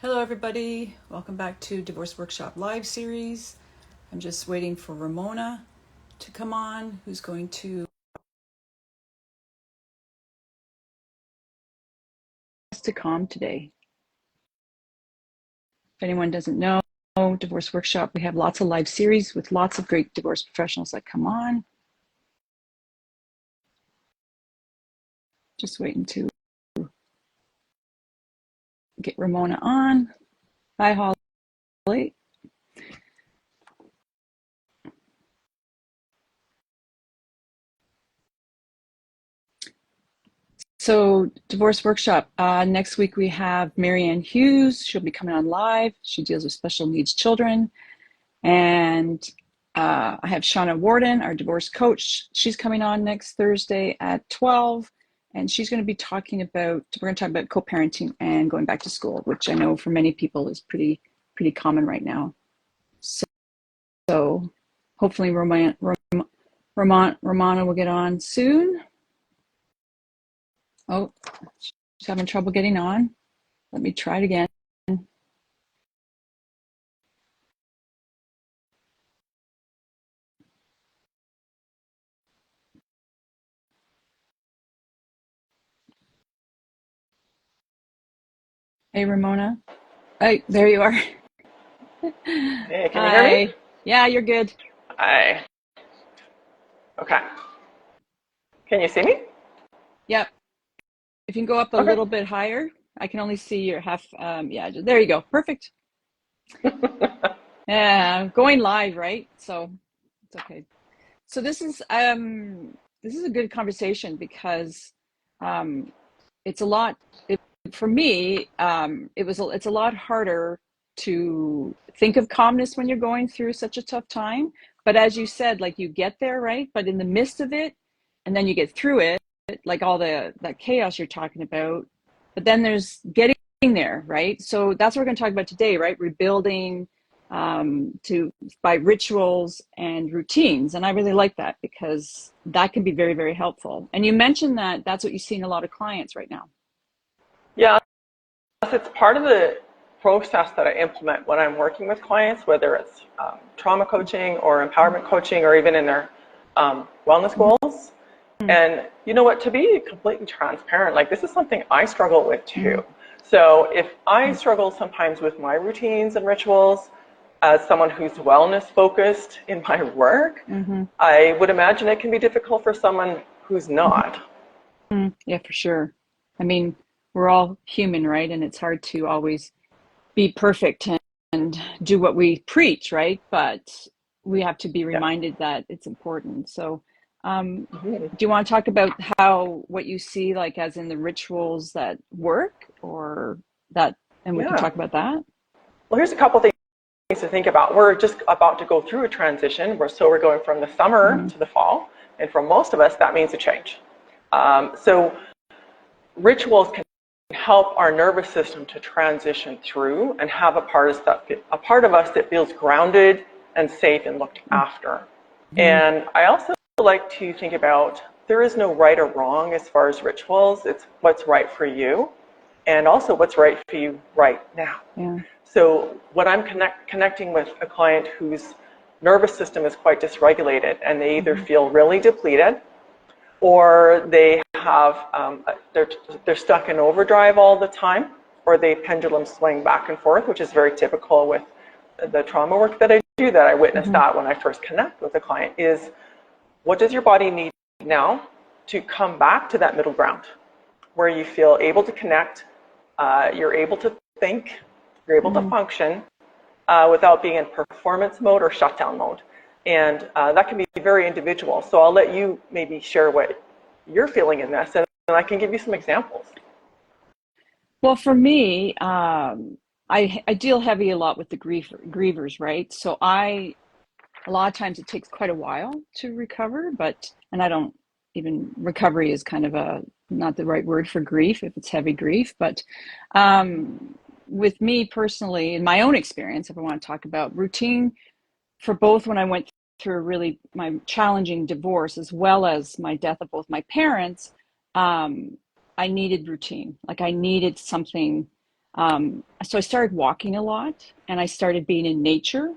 Hello everybody, welcome back to Divorce Workshop Live Series. I'm just waiting for Ramona to come on, who's going to calm today. If anyone doesn't know, Divorce Workshop, we have lots of live series with lots of great divorce professionals that come on. Just waiting to get Ramona on. Hi, Holly. So Divorce Workshop, next week we have Marianne Hughes. She'll be coming on live. She deals with special needs children. And I have Shauna Warden, our divorce coach. She's coming on next Thursday at 12. And she's going to be talking about, we're going to talk about co-parenting and going back to school, which I know for many people is pretty common right now. So hopefully Ramona will get on soon. Oh, she's having trouble getting on. Let me try it again. Hey, Ramona. Hey, there you are. Hey, can you hear me? Yeah, you're good. Hi. Okay. Can you see me? Yep. If you can go up a Okay. little bit higher, I can only see your half. Yeah, there you go. Perfect. Yeah, going live, right? So it's okay. So this is a good conversation because it's a lot. For me, it's a lot harder to think of calmness when you're going through such a tough time. But as you said, like you get there, right? But in the midst of it, and then you get through it, like all that chaos you're talking about. But then there's getting there, right? So that's what we're going to talk about today, right? Rebuilding to by rituals and routines, and I really like that because that can be very, very helpful. And you mentioned that that's what you see in a lot of clients right now. Yeah, it's part of the process that I implement when I'm working with clients, whether it's trauma coaching or empowerment coaching or even in their wellness goals. And you know what, to be completely transparent, like this is something I struggle with too. So if I struggle sometimes with my routines and rituals as someone who's wellness focused in my work, I would imagine it can be difficult for someone who's not. Yeah, for sure. I mean, we're all human, right? And it's hard to always be perfect and do what we preach, right? But we have to be Yeah. reminded that it's important. So, Mhm. do you want to talk about how what you see, like as in the rituals that work, or that, and we can Yeah. talk about that? Well, here's a couple things to think about. We're just about to go through a transition. We're going from the summer Mm-hmm. to the fall. And for most of us, that means a change. So rituals can help our nervous system to transition through and have a part of us that feels grounded and safe and looked after. Mm-hmm. And I also like to think about there is no right or wrong as far as rituals. It's what's right for you and also what's right for you right now. Yeah. So when I'm connecting with a client whose nervous system is quite dysregulated and they either Mm-hmm. feel really depleted or they have they're stuck in overdrive all the time, or they pendulum swing back and forth, which is very typical with the trauma work that I do. That I witnessed Mm-hmm. that when I first connect with a client is what does your body need now to come back to that middle ground where you feel able to connect, you're able to think, you're able to Mm-hmm. function without being in performance mode or shutdown mode. And that can be very individual. So I'll let you maybe share what you're feeling in this, and I can give you some examples. Well, for me, I deal heavy a lot with the grievers, right? So a lot of times it takes quite a while to recover, and I don't even, recovery is kind of not the right word for grief if it's heavy grief, but with me personally, in my own experience, if I want to talk about routine for both when I went through really my challenging divorce as well as my death of both my parents, I needed routine. Like I needed something. So I started walking a lot and I started being in nature.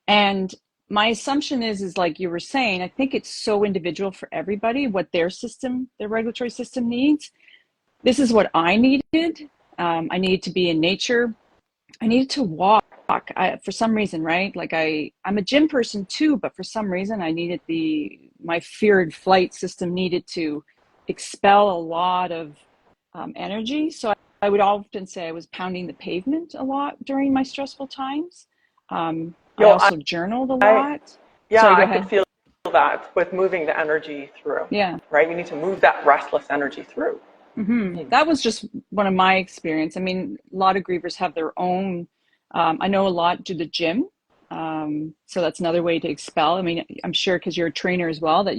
And my assumption is like you were saying, I think it's so individual for everybody what their system, their regulatory system needs. This is what I needed. I needed to be in nature. I needed to walk. For some reason, right? Like I'm a gym person too, but for some reason I needed my feared flight system needed to expel a lot of energy. So I would often say I was pounding the pavement a lot during my stressful times. I Yo, also journaled a I lot. yeah, Sorry, go I could ahead. feel that with moving the energy through, Yeah. right? You need to move that restless energy through. That was just one of my experience. I mean, a lot of grievers have their own. I know a lot do the gym, so that's another way to expel. I mean, I'm sure because you're a trainer as well that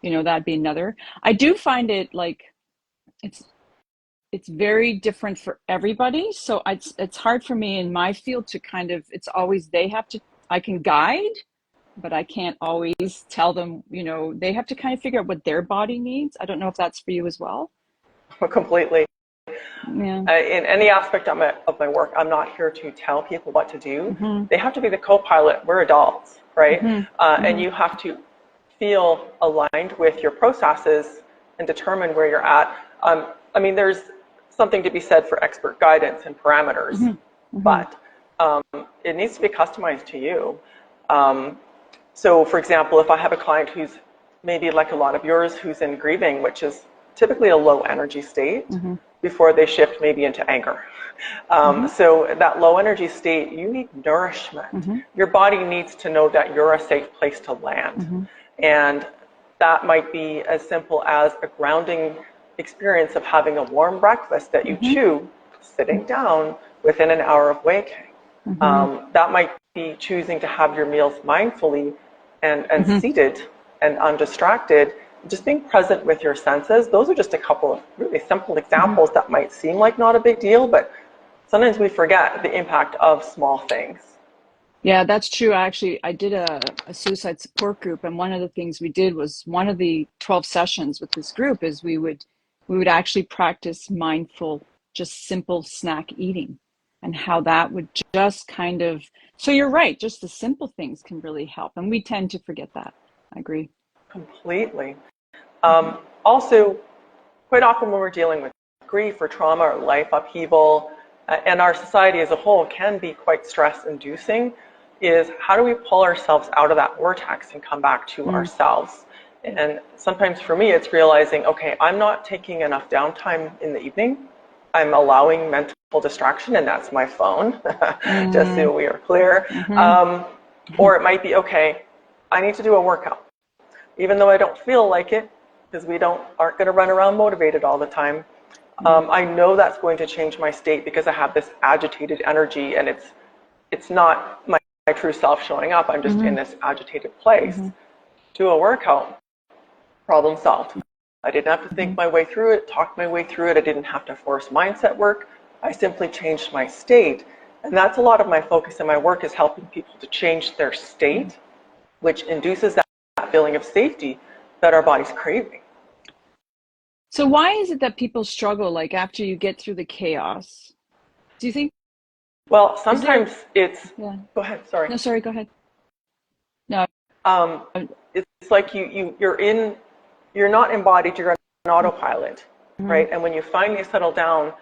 that'd be another. I do find it like it's it's very different for everybody. So it's hard for me in my field to kind of. It's always they have to. I can guide, but I can't always tell them. They have to kind of figure out what their body needs. I don't know if that's for you as well. Completely. Yeah. In any aspect of my work, I'm not here to tell people what to do. Hmm. They have to be the co-pilot. We're adults, right? Hmm. And Hmm. you have to feel aligned with your processes and determine where you're at. I mean, there's something to be said for expert guidance and parameters, Hmm. Hmm. but it needs to be customized to you. Um, so, for example, if I have a client who's maybe like a lot of yours, who's in grieving, which is typically a low energy state, Hmm. before they shift maybe into anger. Hmm. So that low energy state, you need nourishment. Hmm. Your body needs to know that you're a safe place to land. Hmm. And that might be as simple as a grounding experience of having a warm breakfast that you Hmm. chew sitting down within an hour of waking. Hmm. That might be choosing to have your meals mindfully and Hmm. seated and undistracted, just being present with your senses. Those are just a couple of really simple Hmm. examples that might seem like not a big deal, but sometimes we forget the impact of small things. Yeah, that's true. Actually, I did a suicide support group, and one of the things we did was one of the 12 sessions with this group is we would actually practice mindful, just simple snack eating, and how that would just kind of. So you're right, just the simple things can really help, and we tend to forget that. I agree. Completely. Hmm. Also, quite often when we're dealing with grief or trauma or life upheaval, and our society as a whole can be quite stress inducing, is how do we pull ourselves out of that vortex and come back to Mm. ourselves? And sometimes for me, it's realizing, okay, I'm not taking enough downtime in the evening. I'm allowing mental distraction, and that's my phone, just Mm. so we are clear. Hmm. Um, or it might be, okay, I need to do a workout even though I don't feel like it, because we aren't going to run around motivated all the time. Yeah. I know that's going to change my state because I have this agitated energy, and it's not my true self showing up. I'm just in Hmm. this agitated place. Hmm. Do a workout, problem solved. I didn't have to Hmm. think my way through it, talk my way through it. I didn't have to force mindset work. I simply changed my state. And that's a lot of my focus in my work is helping people to change their Hmm. state, which induces that feeling of safety that our body's craving. So why is it that people struggle like after you get through the chaos? Do you think Well, is there sometimes it's, yeah. go ahead, sorry. No, sorry, go ahead. No. Um, it's like you're not embodied, you're an autopilot, Mm-hmm. right? And when you finally settle down,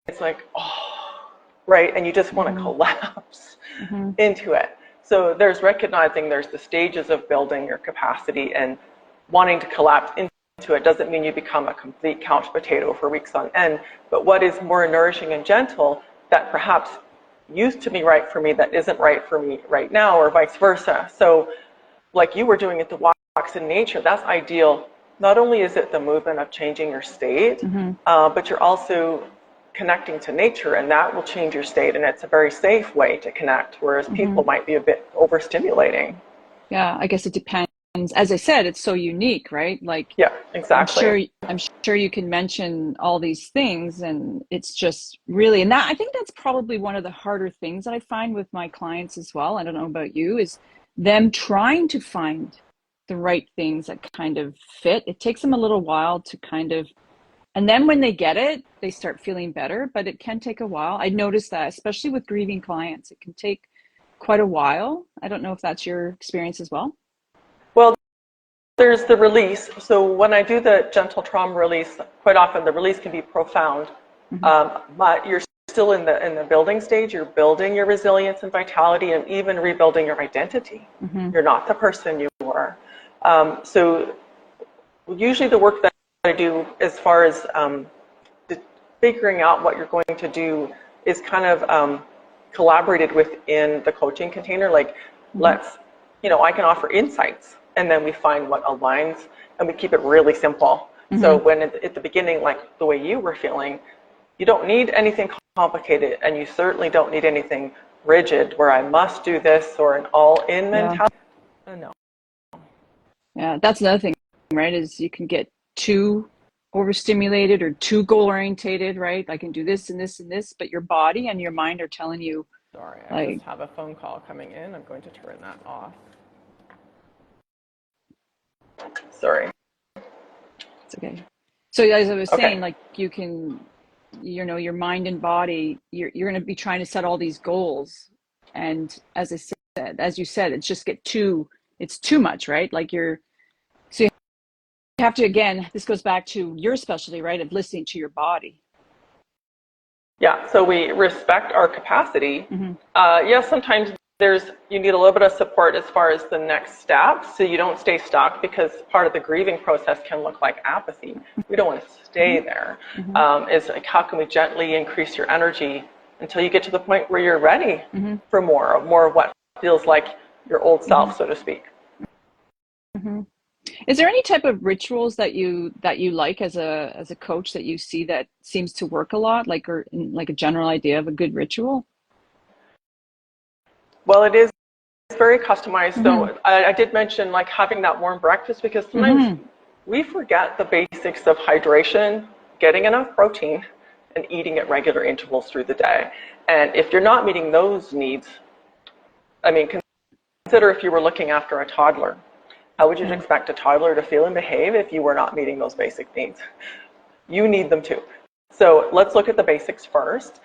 it's like, oh, right? And you just want to Mm-hmm. collapse Mm-hmm. into it. So there's recognizing there's the stages of building your capacity, and wanting to collapse into it doesn't mean you become a complete couch potato for weeks on end. But what is more nourishing and gentle that perhaps used to be right for me that isn't right for me right now, or vice versa. So like you were doing at the walks in nature, that's ideal. Not only is it the movement of changing your state, Mm-hmm. but you're also connecting to nature, and that will change your state. And it's a very safe way to connect, whereas Mm-hmm. people might be a bit overstimulating. Yeah, I guess it depends. As I said, it's so unique, right? Like Yeah, I'm exactly. sure I'm sure you can mention all these things and it's just really and that I think that's probably one of the harder things that I find with my clients as well. I don't know about you, is them trying to find the right things that kind of fit. It takes them a little while to kind of And then when they get it, they start feeling better, but it can take a while. I noticed that, especially with grieving clients, it can take quite a while. I don't know if that's your experience as well. Well, there's the release. So when I do the gentle trauma release, quite often the release can be profound, Mm-hmm. but you're still in the building stage. You're building your resilience and vitality, and even rebuilding your identity. Mm-hmm. You're not the person you were. So usually the work that I do as far as figuring out what you're going to do is kind of collaborated within the coaching container. Like, Mm-hmm. I can offer insights, and then we find what aligns, and we keep it really simple. So Mm-hmm. when at the beginning, like the way you were feeling, you don't need anything complicated, and you certainly don't need anything rigid where I must do this or an all-in Yeah. mentality. No. Yeah. That's another thing, right? Is you can get too overstimulated or too goal orientated, right? I can do this and this and this, but your body and your mind are telling you, Sorry, I just like, have a phone call coming in. I'm going to turn that off. Sorry. it's okay. So as I was Okay. saying, like you can, your mind and body, you're going to be trying to set all these goals. And as you said, it's too much, right? So you have to, again, this goes back to your specialty, right? Of listening to your body. Yeah, so we respect our capacity. Mm-hmm. Yes, sometimes you need a little bit of support as far as the next step, so you don't stay stuck, because part of the grieving process can look like apathy. We don't want to stay there. Mm-hmm. It's like, how can we gently increase your energy until you get to the point where you're ready Mm-hmm. for more of what feels like your old Mm-hmm. self, so to speak. Mm-hmm. Is there any type of rituals that you like as a coach that you see that seems to work a lot, or like a general idea of a good ritual? Well, it is very customized. Mm-hmm. So I did mention like having that warm breakfast, because sometimes Mm-hmm. we forget the basics of hydration, getting enough protein, and eating at regular intervals through the day. And if you're not meeting those needs, I mean, consider if you were looking after a toddler. How would you Yeah. expect a toddler to feel and behave if you were not meeting those basic needs? You need them too. So let's look at the basics first.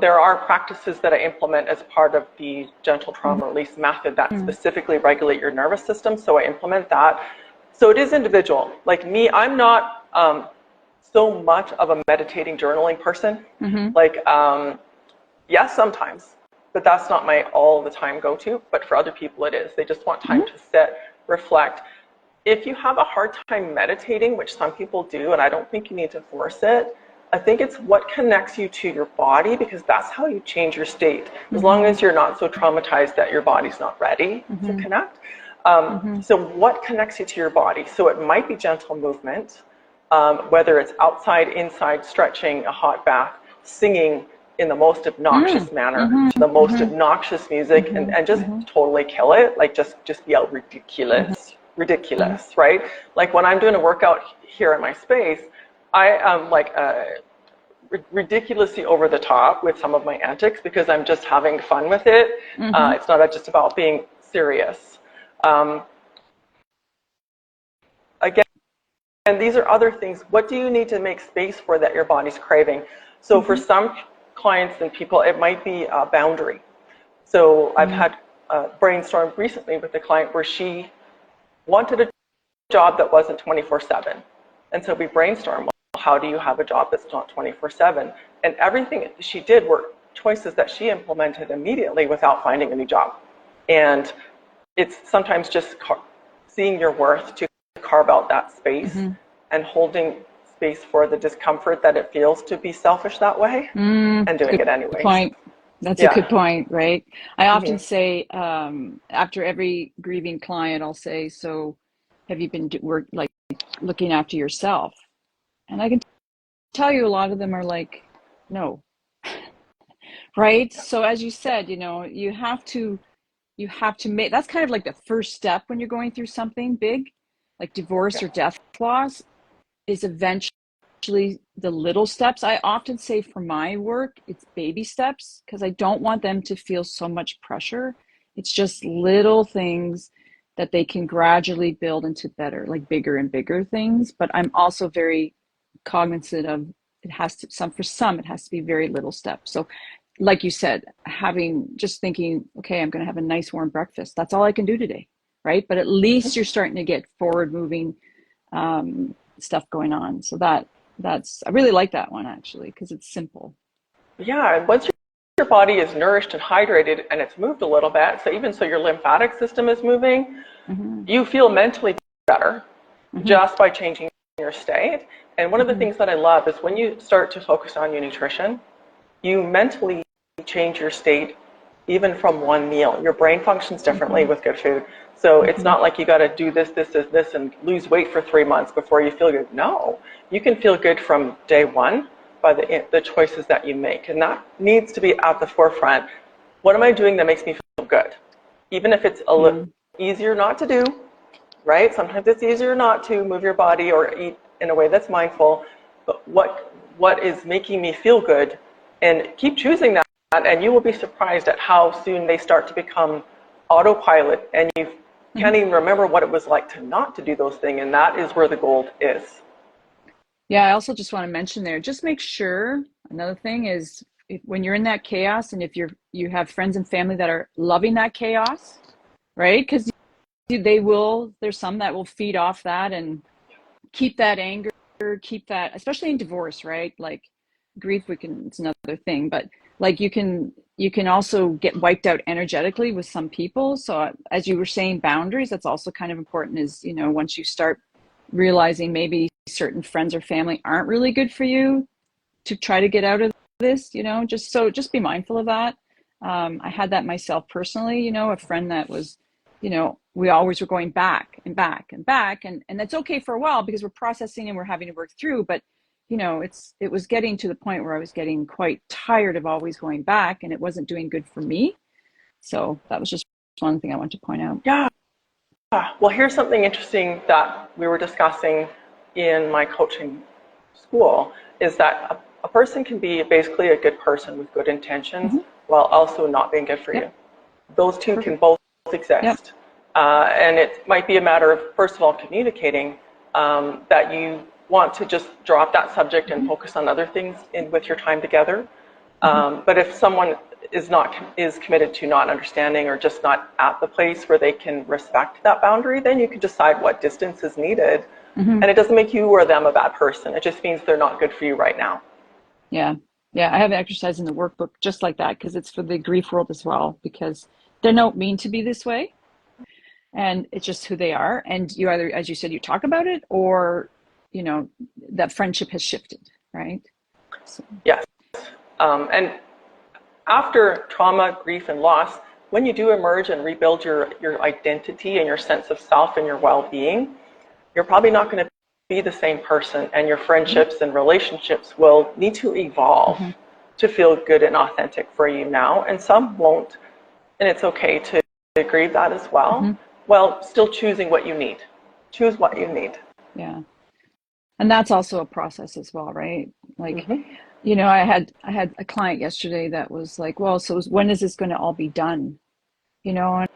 There are practices that I implement as part of the gentle trauma release method that Mm-hmm. specifically regulate your nervous system. So I implement that. So it is individual. Like me, I'm not so much of a meditating journaling person. Mm-hmm. Like, yes, sometimes, but that's not my all the time go-to. But for other people, it is. They just want time Mm-hmm. to sit, reflect. If you have a hard time meditating, which some people do, and I don't think you need to force it, I think it's what connects you to your body, because that's how you change your state. As long Mm-hmm. as you're not so traumatized that your body's not ready to Mm-hmm. connect. Mm-hmm. So what connects you to your body? So it might be gentle movement, whether it's outside, inside, stretching, a hot bath, singing in the most obnoxious manner, Mm-hmm. to the most Mm-hmm. obnoxious music, Mm-hmm. and just Mm-hmm. totally kill it, like just be out Mm-hmm. ridiculous, right? Like when I'm doing a workout here in my space, I am like ridiculously over the top with some of my antics, because I'm just having fun with it. Mm-hmm. It's not just about being serious. Um, Again, and these are other things. What do you need to make space for that your body's craving? So for Mm-hmm. some clients and people, it might be a boundary. So I've had a brainstorm recently with a client where she wanted a job that wasn't 24/7. And so we brainstormed, well, how do you have a job that's not 24/7? And everything she did were choices that she implemented immediately without finding a new job. And it's sometimes just seeing your worth to carve out that space Mm-hmm. and holding space for the discomfort that it feels to be selfish that way, and doing Good it anyways. point. That's a good Yeah. point, right? I often Mm-hmm. say, after every grieving client, I'll say, "So, have you been work like looking after yourself?" And I can tell you, a lot of them are like, "No," right? So, as you said, you have to make that's kind of like the first step when you're going through something big, like divorce Yeah. or death loss, is eventually the little steps. I often say for my work, it's baby steps because I don't want them to feel so much pressure. It's just little things that they can gradually build into better, like bigger and bigger things. But I'm also very cognizant of it has to for some it has to be very little steps. So like you said, just thinking, okay, I'm going to have a nice warm breakfast. That's all I can do today, right? But at least you're starting to get forward moving stuff going on. So I really like that one actually because it's simple. Yeah, and once your body is nourished and hydrated and it's moved a little bit, so even so your lymphatic system is moving, Mm-hmm. you feel mentally better Mm-hmm. just by changing your state. And one of the Mm-hmm. things that I love is when you start to focus on your nutrition, you mentally change your state even from one meal. Your brain functions differently Mm-hmm. with good food. So it's Mm-hmm. not like you got to do this, and lose weight for 3 months before you feel good. No, you can feel good from day one by the choices that you make. And that needs to be at the forefront. What am I doing that makes me feel good? Even if it's a little Yeah. easier not to do, right? Sometimes it's easier not to move your body or eat in a way that's mindful. But what is making me feel good? And keep choosing that, and you will be surprised at how soon they start to become autopilot, and you Mm-hmm. can't even remember what it was like to not to do those things. And that is where the gold is. Yeah, I also just want to mention there, just make sure, another thing is when you're in that chaos and if you have friends and family that are loving that chaos, right? Because there's some that will feed off that and keep that anger, keep that, especially in divorce, right? Like grief, it's another thing, but like you can also get wiped out energetically with some people. So as you were saying, boundaries, that's also kind of important is, once you start realizing maybe certain friends or family aren't really good for you to try to get out of this, just be mindful of that. I had that myself personally, a friend that was, we always were going back and back and back, and that's okay for a while because we're processing and we're having to work through. But it was getting to the point where I was getting quite tired of always going back, and it wasn't doing good for me. So that was just one thing I want to point out. Yeah. Well, here's something interesting that we were discussing in my coaching school is that a person can be basically a good person with good intentions Mm-hmm. while also not being good for Yep. you. Those two can Perfect. both Yep. exist. And it might be a matter of, first of all, communicating that you want to just drop that subject and Mm-hmm. focus on other things with your time together. Mm-hmm. But if someone is committed to not understanding or just not at the place where they can respect that boundary, then you can decide what distance is needed. Mm-hmm. And it doesn't make you or them a bad person. It just means they're not good for you right now. Yeah. Yeah. I have an exercise in the workbook just like that because it's for the grief world as well, because they don't mean to be this way and it's just who they are. And you either, as you said, you talk about it or, that friendship has shifted, right? So, Yes. And after trauma, grief, and loss, when you do emerge and rebuild your identity and your sense of self and your well-being, you're probably not going to be the same person, and your mm-hmm. friendships and relationships will need to evolve Mm-hmm. to feel good and authentic for you now, and some won't, and it's okay to grieve that as well, Mm-hmm. while still choosing what you need. Choose what you need. Yeah. And that's also a process as well, right? Like, Mm-hmm. I had a client yesterday that was like, well, so when is this going to all be done? And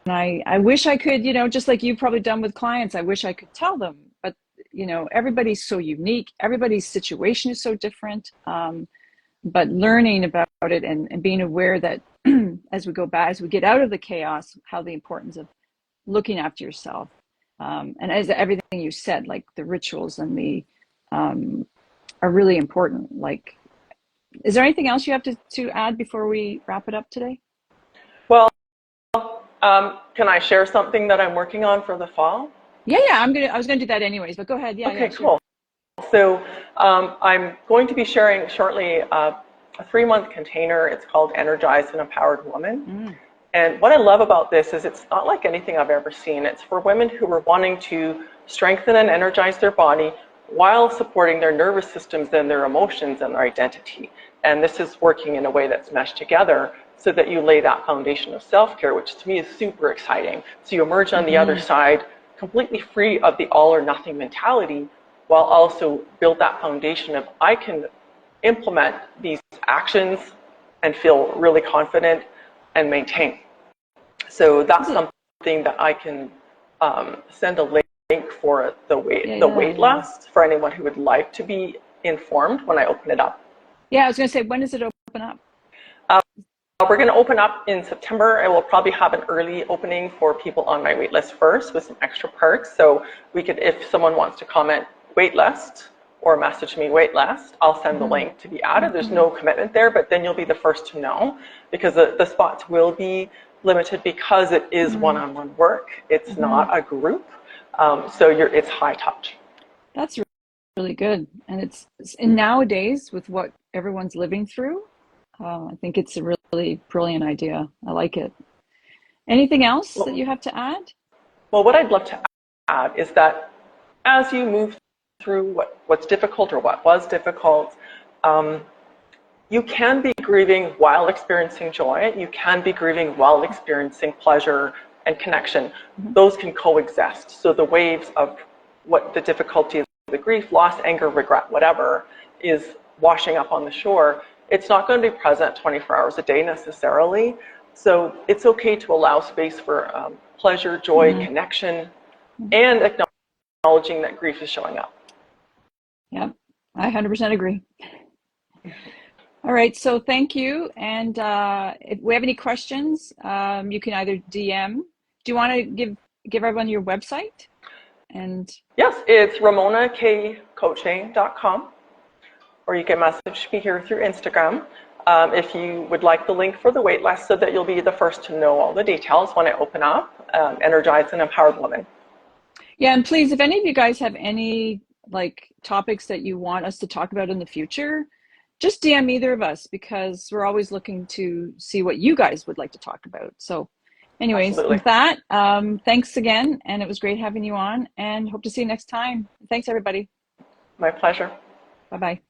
I wish I could, just like you've probably done with clients, I wish I could tell them, but everybody's so unique. Everybody's situation is so different. But learning about it and being aware that as we go back, as we get out of the chaos, how the importance of looking after yourself. And as everything you said, like the rituals and um, are really important. Like, is there anything else you have to add before we wrap it up today? Well, can I share something that I'm working on for the fall? Yeah, yeah. I was gonna do that anyways, but go ahead. Yeah, yeah, Okay, sure. cool. So I'm going to be sharing shortly a 3-month container. It's called Energized and Empowered Woman. Mm, And what I love about this is it's not like anything I've ever seen. It's for women who are wanting to strengthen and energize their body while supporting their nervous systems and their emotions and their identity. And this is working in a way that's meshed together so that you lay that foundation of self-care, which to me is super exciting. So you emerge on the other mm-hmm. side completely free of the all or nothing mentality, while also build that foundation of I can implement these actions and feel really confident and maintain. So that's something that I can send a link link for the Yeah. wait list for anyone who would like to be informed when I open it up. Yeah, I was going to say, when does it open up? We're going to open up in September. I will probably have an early opening for people on my wait list first with some extra perks. So we could, if someone wants to comment wait list or message me wait list, I'll send the link to be added. There's no commitment there, but then you'll be the first to know, because the spots will be limited because it is one-on-one work. It's not a group. So it's high touch. That's really good. And and nowadays, with what everyone's living through, I think it's a really brilliant idea. I like it. Anything else that you have to add? Well, what I'd love to add is that as you move through what's difficult or what was difficult, you can be grieving while experiencing joy. You can be grieving while experiencing pleasure and connection. Those can coexist. So the waves of what the difficulty, the grief, loss, anger, regret, whatever, is washing up on the shore. It's not going to be present 24 hours a day necessarily. So it's okay to allow space for pleasure, joy, connection, and acknowledging that grief is showing up. Yep, I 100% agree. All right, so thank you. And if we have any questions, you can either DM. Do you want to give everyone your website? And yes, it's ramonakcoaching.com, or you can message me here through Instagram if you would like the link for the wait list, so that you'll be the first to know all the details when I open up Energized and Empowered Women. Yeah, and please, if any of you guys have any topics that you want us to talk about in the future, just DM either of us, because we're always looking to see what you guys would like to talk about. So anyways, Absolutely. with that, thanks again. And it was great having you on, and hope to see you next time. Thanks, everybody. My pleasure. Bye-bye.